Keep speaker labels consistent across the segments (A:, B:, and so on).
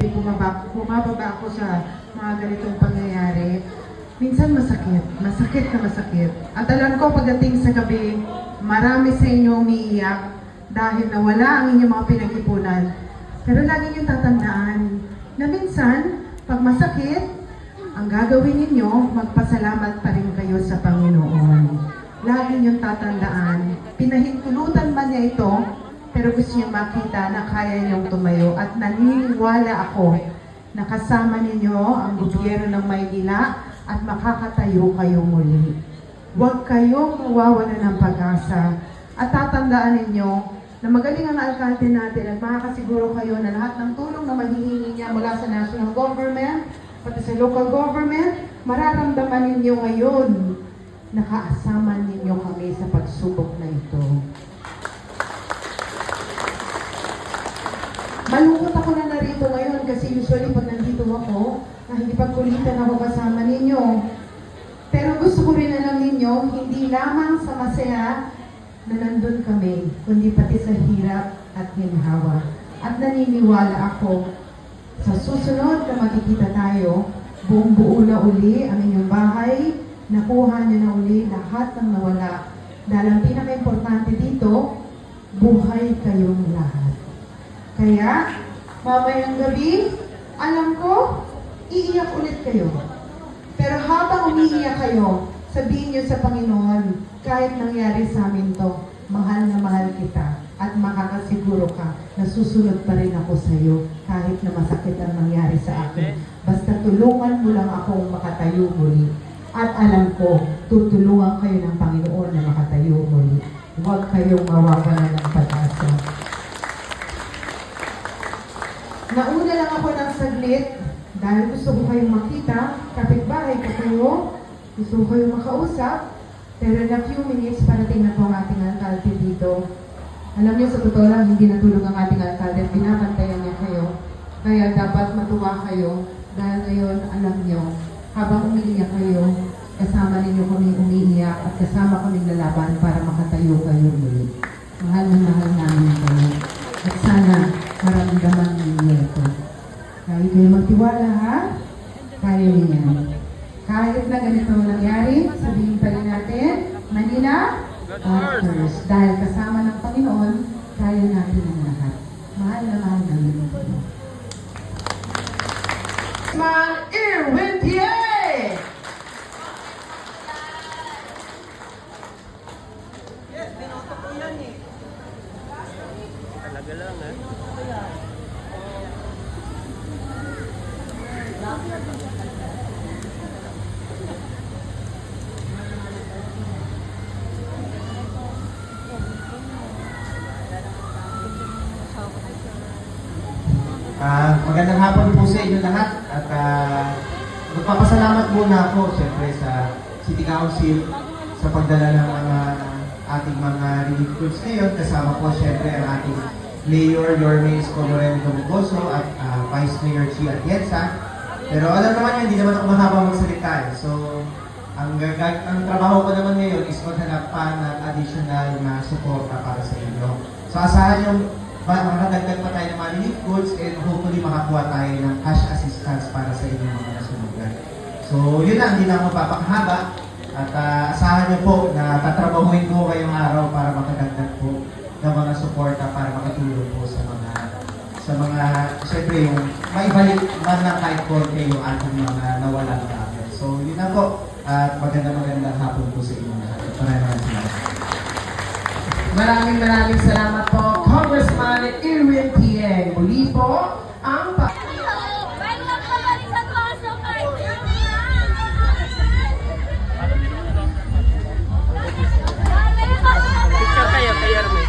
A: Bumababa ako sa mga ganitong pangyayari. Minsan masakit na masakit. At alam ko pagdating sa gabi, marami sa inyo umiiyak dahil nawala ang inyong mga pinag-ipunan. Pero lagi niyong tatandaan na minsan, pag masakit, ang gagawin ninyo, magpasalamat pa rin kayo sa Panginoon. Lagi niyong tatandaan, pinahintulutan man niya ito, pero gusto niyo makita na kaya niyong tumayo at naniniwala ako na kasama ninyo ang gobyerno ng Maynila at makakatayo kayo muli. Huwag kayong mawawala ng pag-asa at tatandaan ninyo na magaling ang alkalde natin at makakasiguro kayo na lahat ng tulong na mahihingi niya mula sa national government, pati sa local government, mararamdaman ninyo ngayon na kaasama ninyo kami sa pagsubok na ito. Malungkot ako na narito ngayon kasi usually pag nandito ako, nakikipagkulitan ako kasama ninyo. Pero gusto ko rin alam ninyo, hindi lamang sa masaya na nandun kami, kundi pati sa hirap at ginhawa. At naniniwala ako, sa susunod na makikita tayo, buong buo na uli ang inyong bahay, nakuha niyo na uli lahat ng nawala. Dahil ang pinaka-importante dito, buhay kayong lahat. Kaya, mamayang gabi, alam ko, iiyak ulit kayo. Pero habang umiiyak kayo, sabihin niyo sa Panginoon, kahit nangyari sa amin to, mahal na mahal kita at makakasiguro ka na susunod pa rin ako sa iyo kahit na masakit ang nangyari sa akin. Basta tulungan mo lang akong makatayo muli. At alam ko, tutulungan kayo ng Panginoon na makatayo muli. Huwag kayong mawawalan ng pag-asa. Nauna lang ako ng saglit dahil gusto ko kayong makita, kapitbahay ko kayo, gusto ko kayong makausap, pero in a few minutes, parating na po ang ating alkalde dito. Alam niyo, sa totoo lang, hindi natulog ang ating alkalde, binabantayan niya kayo. Kaya dapat matuwa kayo, dahil ngayon, alam niyo, habang umiiyak kayo, kasama ninyo kami umiiyak at kasama kami lalaban para makatayo kayo muli. Mahal na mahal namin kayo. At sana, maramdaman ninyo ito. Kaya kayo magtiwala, ha? Kaya niyan. Kahit na ganito nangyari, sabihin pa rin natin, Manila, first. Dahil kasama ng Panginoon, kaya natin ang lahat. Mahal na mahal namin ito. Mang Irwin P.A.
B: Yes, binoto ko yan eh. Talaga lang eh.
C: Magandang hapon po sa inyo lahat at magpapasalamat muna ako siyempre sa City Council sa pagdala ng mga ating mga relief goods ngayon. Kasama po siyempre ang ating Mayor Yorme Isko Moreno Domogoso at Vice Mayor Chi Atienza. Pero alam naman yun, hindi naman ako mahabang magsalita. So, ang trabaho ko naman ngayon is maghanap pa ng additional na suporta para sa inyo. So, asahan yung makadagdag pa tayo ng mga relief goods and hopefully makakuha tayo ng cash assistance para sa inyong mga nasunugan. So, yun lang, hindi na ako mapapakahaba. At asahan niyo po na tatrabahuin ko kayong araw para makadagdag po ng mga suporta para makatulong po sa mga, siyempre yung maibalik man lang kahit konti yung ating mga nawalang gamit. So, yun lang po. At magandang hapon po sa inyo lahat. Maraming salamat.
A: Maraming salamat po, Congressman Irwin P.A. Muli po, ang
B: Picture kayo, kay Yorme.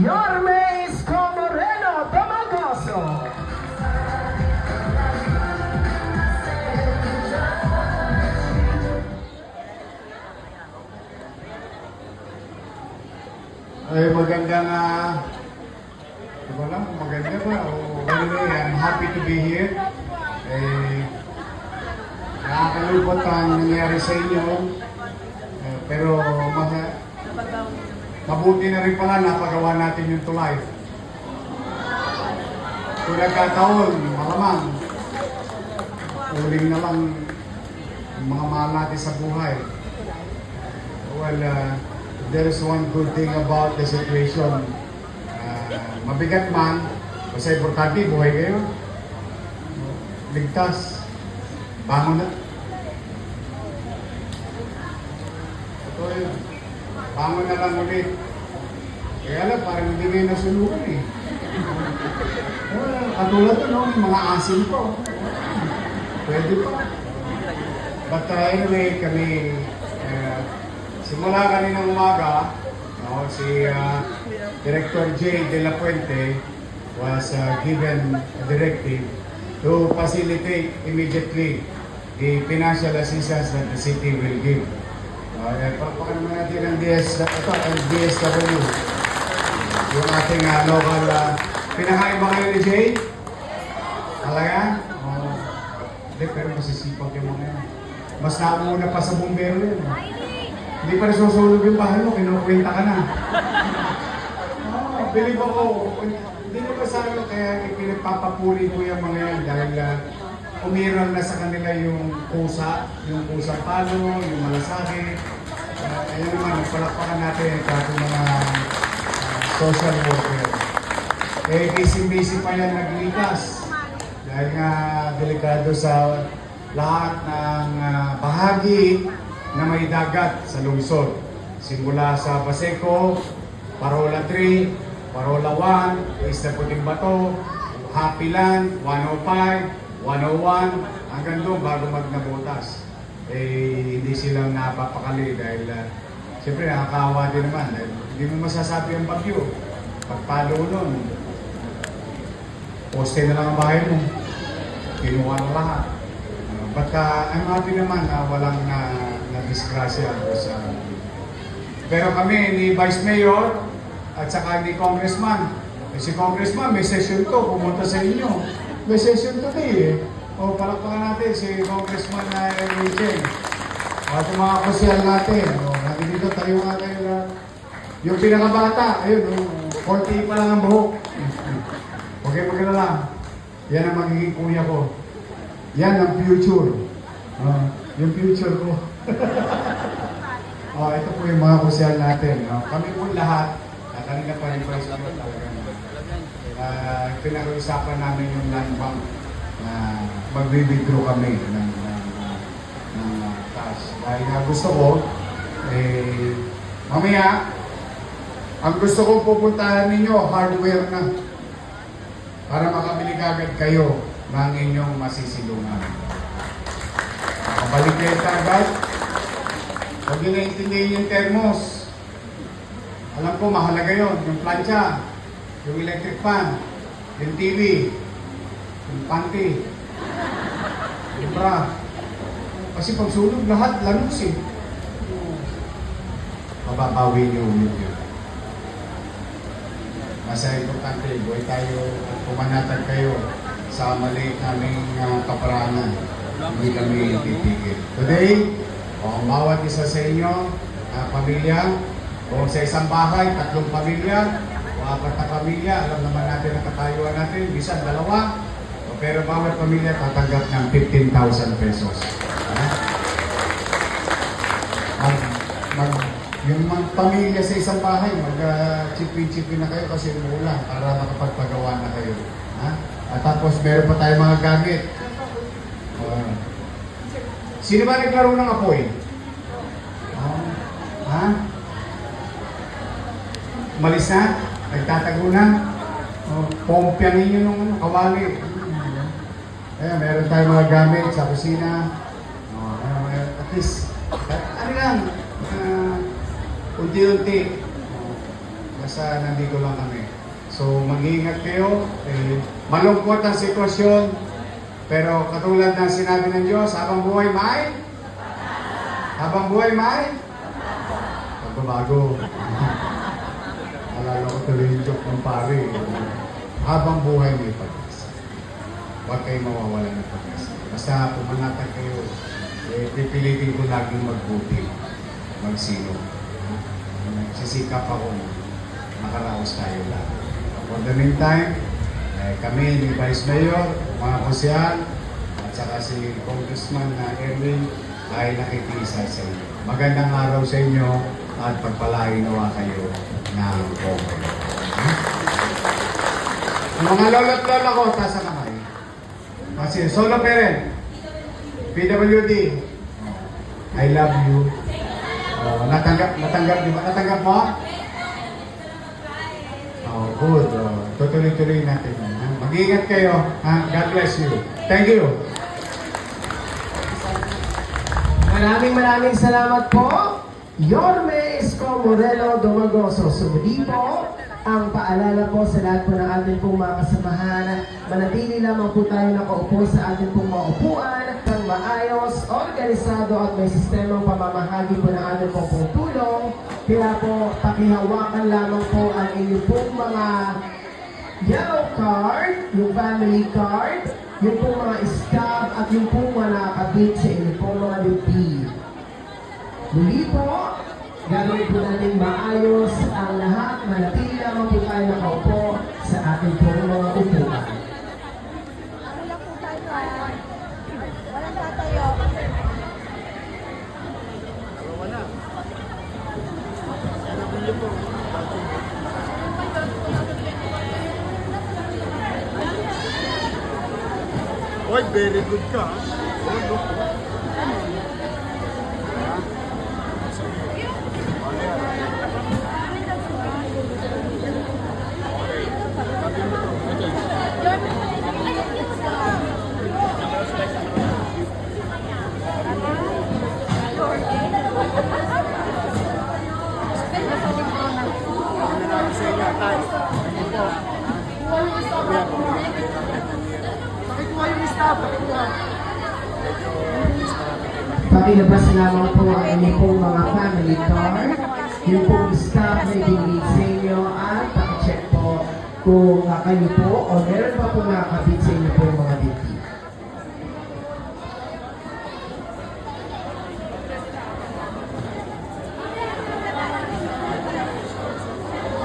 D: Yorme Isko Moreno Damagoso.
E: Ay, magandang, di ba lang, maganda ba? Anyway, I'm happy to be here. Nakakalungkot ang nangyari sa inyo. Pero mabuti na rin pala napagawa natin yung to life. Kung nagkataon, malamang, uling na lang yung mga mahal natin sa buhay. Well, there is one good thing about the situation. Mabigat man, basta importante, buhay kayo. Ligtas. Bangon na. Ito yun. Bangon na lang ulit. Kaya lang, parang hindi kayo nasunukan eh. Katulad to, no? May mga asin po. Pwede pa. But anyway, kami, simula kaninang umaga, no, si Director J. De La Puente was given a directive to facilitate immediately the financial assistance that the city will give. Palakpakan naman natin ang DSW. Yung ating local, pinakain ba kayo ni Jay? Talaga? Hindi, pero masisipag yung mga yan. Mas nauna pa sa bumbero yun. Hindi pa nasusulog yung bahay mo, kinukwenta ka na. Believe ako, hindi mo ba sa akin, kaya pinagpapapuri ko yung mga yan dahil umiral na sa kanila yung pusa palo, yung malasake. Ayun naman, palakpakan natin ang ating mga social worker. Busy pa yan naglikas. Dahil nga delikado sa lahat ng bahagi na may dagat sa lungsod. Simula sa Paseco, Parola 3, Parola 1, Isla Puting Bato, Happyland, 105, 101, hanggang doon bago magnabutas. Hindi silang napapakali dahil siyempre nakakawa din naman. Dahil hindi mo masasabi ang bagyo. Pagpalo nun, poste na lang ang bahay mo. Kinuha na lahat. But I'm happy naman na walang na-disgrasya sa... Pero kami ni Vice Mayor at saka ni Congressman. Si Congressman may session to, pumunta sa inyo. May session today eh. O palakpakan natin si Congressman na Eugene. At yung mga kusyal natin. Nandito tayo nga tayo na... Yung pinakabata, ayun, 40 pa lang ang buhok. Okay, maganda lang. Yan ang magiging kuya ko. Yan ang future. Yung future ko. Ito po yung mga kusyal natin. Kami po lahat, kanina pa rin Vice Mayor talaga. Pinag-uusapan namin yung land bank na mag-withdraw kami ng cash. Dahil nga gusto ko, mamaya, ang gusto kong pupuntahan ninyo, hardware na. Para makabili kagad kayo ng inyong masisilungan. Makabalik kayo kagad. Huwag nyo naintindihin yung thermos. Alam ko, mahalaga yun. Yung plancha, yung electric fan, yung TV, yung panty, yung bra. Kasi pag sunog, lahat lanus eh. Mababawi nyo ulit yun. Masa importante, buhay tayo at pumanatag kayo sa maliit naming kaparanan. Hindi kami titigil. Today, ang bawat isa sa inyo, pamilya, o sa isang bahay, 3 pamilya, o 4 na pamilya, alam naman natin ang katayuan natin, bisan 2, pero bawat pamilya tatanggap ng 15,000 pesos. Yung mga pamilya sa isang bahay, mag-chipin-chipin na kayo kasi mula para makapagpagawa na kayo. At tapos meron pa tayong mga gamit. Sino ba naglaro ng apoy? Malis na? Nagtatago na? Pompyan ninyo nung kawali. Kaya meron tayong mga gamit sa kusina. At least, ano lang, unti-unti. Basta nandito lang kami. So mag-iingat kayo. Malungkot ang sitwasyon. Pero katulad ng sinabi ng Diyos, habang buhay may? Habang buhay may? Pagbabago. Alala ko tuloy yung joke ng pare. Habang buhay may pag-asa. Huwag kayo mawawalan ng pag-asa. Basta pumanatag kayo, pipilitin ko laging magbuti, magsilong. Nagsisikap akong makaraos tayo lahat. For the meantime, kami ni Vice Mayor, mga konsyal, at saka si Congressman na Erwin ay nakikiisa sa inyo. Magandang araw sa inyo at pagpalain nawa kayo ng okay. Ang mga lolo't lola ko, taas ang kamay. Kasi solo parent, PWD, I love you. Natanggap, di ba? Natanggap mo? Oh, good. Tutuloy-tuloy natin. Mag-iingat kayo. God bless you. Thank you.
D: Maraming salamat po. Yorme Isko Moreno Domagoso. Sumuli po ang paalala po sa lahat po ng ating pong mga kasamahan. Manatili lamang po tayo nakaupo sa ating pong mga upuan ng maayos, organisado at may sistemang pamamahagi po ng ating pong tulong. Kaya po, pakihawakan lamang po ang inyong pong mga yellow card, yung family card, yung pong mga staff at yung pong mga nakakabit sa inyong pong mga dibdib. Muli po, gagawin po natin maayos ang lahat. Manatili lamang po tayo nakaupo sa ating pong mga upuan.
F: Wala po tayo. Walang tatayo.
E: Oy, very good ka.
D: Pakilabas lamang po ang inyong pong mga family card, yung pong staff na ibigay sa inyo at pakicheck po kung kayo po o meron pa po nakakabit sa inyo pong mga dibdib.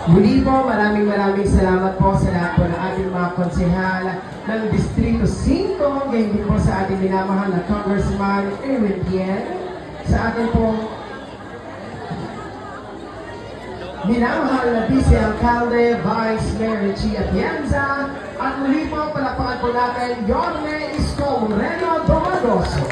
D: Muli po, maraming salamat po sa lahat po ng ating mga konsehal ng Distrito 5, ngayon din po sa ating minamahal na Congressman Erwin Tien, sa ating pong minamahal na Vice Alcalde, Vice Mayor Richie Atienza, at muli po, palakpakan po natin, Yorme Isko Moreno Domagoso.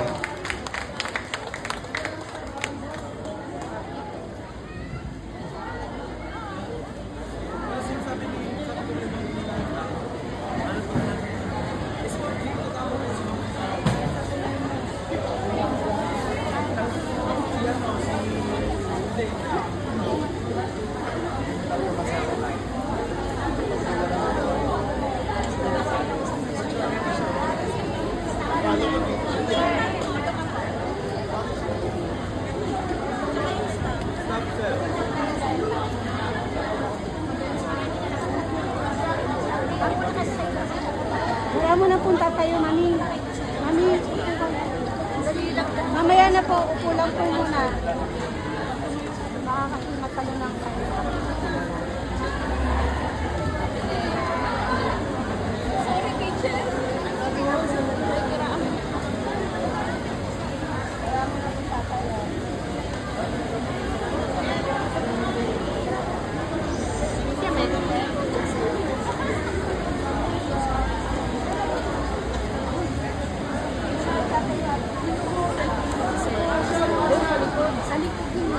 F: Wala mo na punta tayo, mami. Mami, mamaya na po, upo lang po muna. Baka kasi matalunan kayo. Sorry, teacher. Wala mo na punta tayo. Sa likod din.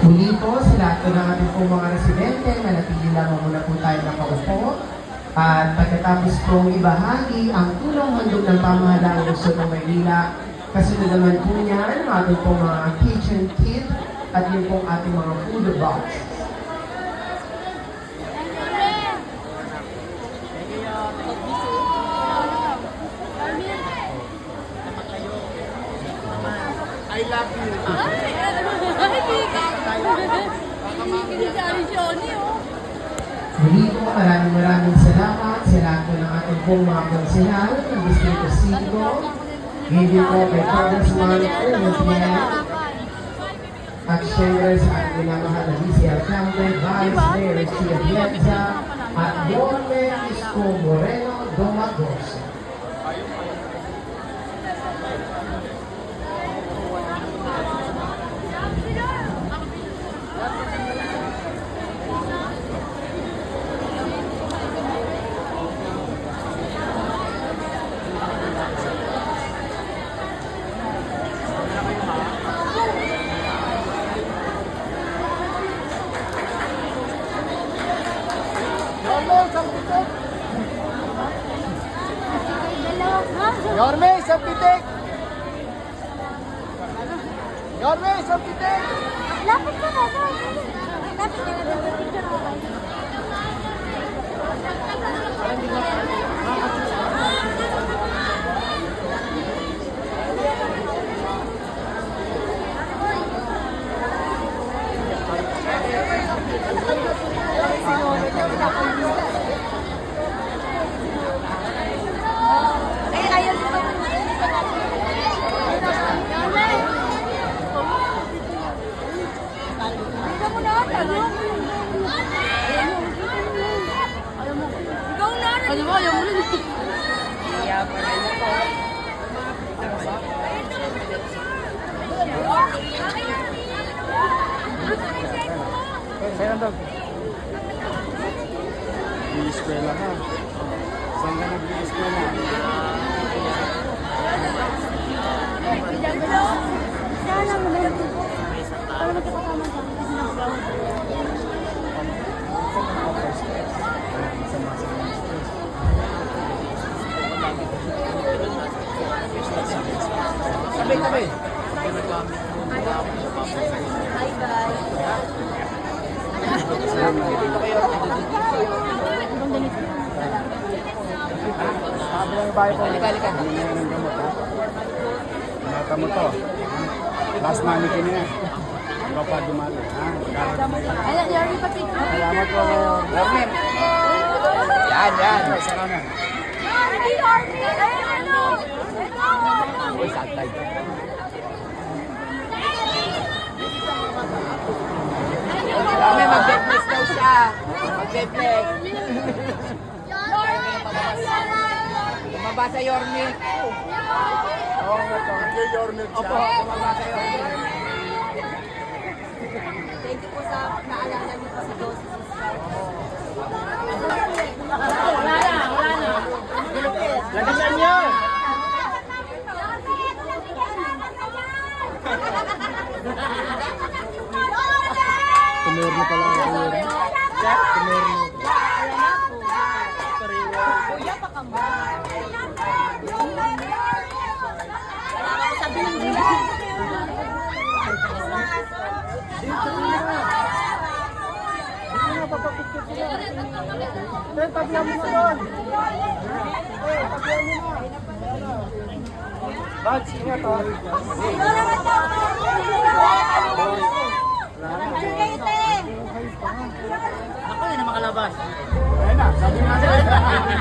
D: Muli po sa lahat po ng ating pong mga residente, manatili lamang muna po tayo nakaupo. At pagkatapos pong ibahagi ang tulong handog ng pamahalaan ng Luzon ng Maynila, kasunod naman po niyan ang ating pong mga kitchen kit at yun pong ating mga food box.
E: I love you.
D: Muli po, maraming salamat sa lahat po ng ating pong mga konsehal ng Distrito 5. Hindi po kay Congressman Umuntian. At syempre sa ating minamahal na Vice Alcalde, Vice Mayor Chia Bienza, at Yorme Isko Moreno Domagoso.
E: Yorme, isang pitik! Yorme, isang pitik!
F: Lapit ka na doon. Lapit ka na doon. Picture ako kayo.
E: Eskwela na. Saan ka nag-eskwela?
F: Sana mo na lang. Para magkakasama sa
E: Tabi.
F: Hi guys.
E: Halika. Mata mo to. Last money ko niya. Baka dumali.
F: Ayan, Yorme pa picture.
E: Salamat po. Yorme. Yan. Saka na.
F: Yorme! Yorme! Ayun, ano?
E: Uy, satay.
B: Kami mag-flex daw siya. Mag-flex. Tumaba sa Yorme.
E: Oo nga to. Yorme siya.
B: Opo, tumaba sa Yorme.
F: Thank you po sa naalala niyo po si Dose.
E: Lagasan niyo. Tumurno pala ako.
F: Kuya, pakamba. Sabi ng dila.
E: Bags, ingat ha. Ako yun na makalabas. Ayun na, sabi nga sila.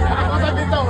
E: Ako sa dito.